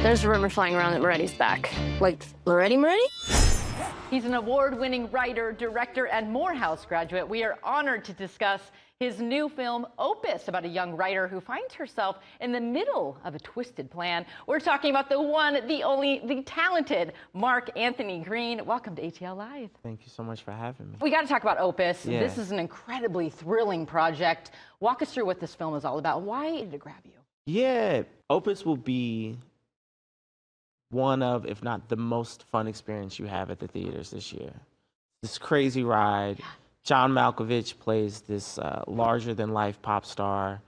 There's a rumor flying around that Moretti's back. Like, Moretti? He's an award-winning writer, director, and Morehouse graduate. We are honored to discuss his new film, Opus, about a young writer who finds herself in the middle of a twisted plan. We're talking about the one, the only, the talented Mark Anthony Green. Welcome to ATL Live. Thank you so much for having me. We got to talk about Opus. Yeah. This is an incredibly thrilling project. Walk us through what this film is all about. Why did it grab you? Yeah, Opus will be one of, if not the most fun experience you have at the theaters this year. This crazy ride. John Malkovich plays this larger-than-life pop star.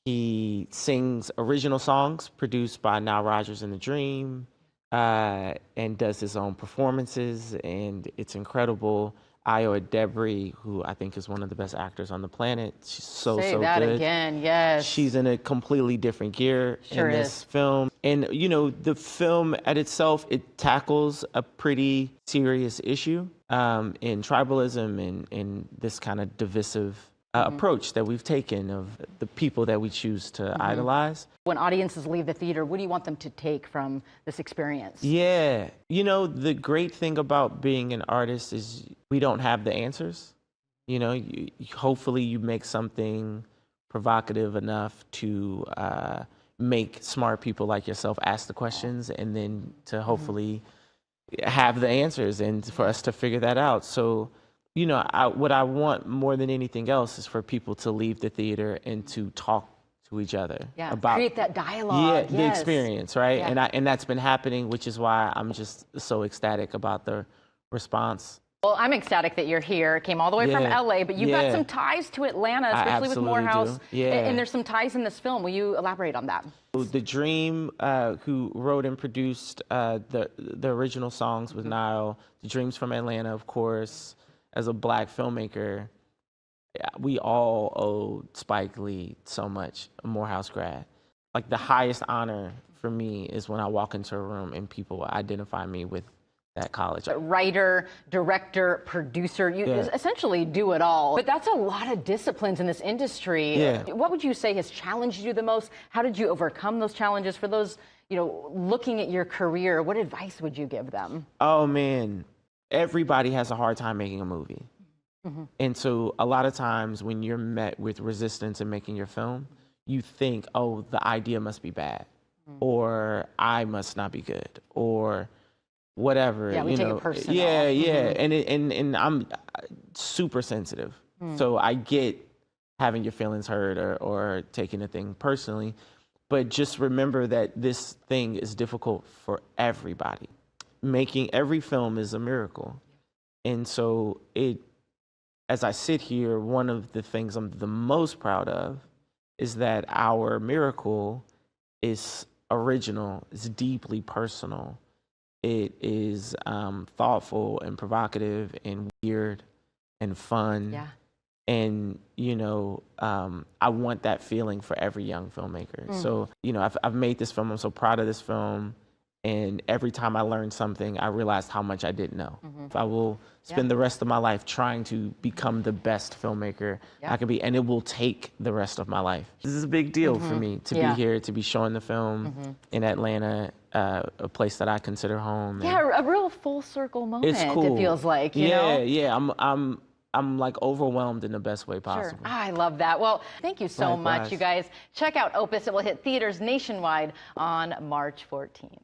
He sings original songs produced by Nile Rodgers and the Dream, and does his own performances, and it's incredible. Io Debris, who I think is one of the best actors on the planet. She's so Say good. that again, yes. She's in a completely different gear Sure in this is. film. And, you know, the film at itself, it tackles a pretty serious issue in tribalism and in this kind of divisive approach that we've taken of the people that we choose to idolize. When audiences leave the theater, what do you want them to take from this experience? Yeah. You know, the great thing about being an artist is we don't have the answers. You know, hopefully you make something provocative enough to make smart people like yourself ask the questions, and then to hopefully have the answers and for us to figure that out. So, you know, what I want more than anything else is for people to leave the theater and to talk to each other about create that dialogue. the experience, right? Yeah. And that's been happening, which is why I'm just so ecstatic about the response. Well, I'm ecstatic that you're here. Came all the way from LA, but you've got some ties to Atlanta, especially with Morehouse. And there's some ties in this film. Will you elaborate on that? The Dream, who wrote and produced the original songs with Nile, The Dream's from Atlanta, of course. As a Black filmmaker, we all owe Spike Lee so much, a Morehouse grad. Like, the highest honor for me is when I walk into a room and people identify me with that college. Writer, director, producer, you essentially do it all. But that's a lot of disciplines in this industry. Yeah. What would you say has challenged you the most? How did you overcome those challenges? For those, you know, looking at your career, what advice would you give them? Oh, man. Everybody has a hard time making a movie. And so a lot of times when you're met with resistance in making your film, you think, oh, the idea must be bad, or I must not be good, or whatever. Yeah, we take it personal. Yeah. And I'm super sensitive. So I get having your feelings hurt or taking a thing personally. But just remember that this thing is difficult for everybody. Making every film is a miracle. And so as I sit here, one of the things I'm the most proud of is that our miracle is original, it's deeply personal. It is thoughtful and provocative and weird and fun. Yeah. And, you know, I want that feeling for every young filmmaker. So, you know, I've made this film. I'm so proud of this film. And every time I learned something, I realized how much I didn't know. I will spend the rest of my life trying to become the best filmmaker I can be, and it will take the rest of my life. This is a big deal for me to be here, to be showing the film in Atlanta, a place that I consider home. Yeah, a real full circle moment. It's cool. It feels like, you know? Yeah. I'm like overwhelmed in the best way possible. Sure. I love that. Well, thank you so much, Likewise. you guys. Check out Opus. It will hit theaters nationwide on March 14th.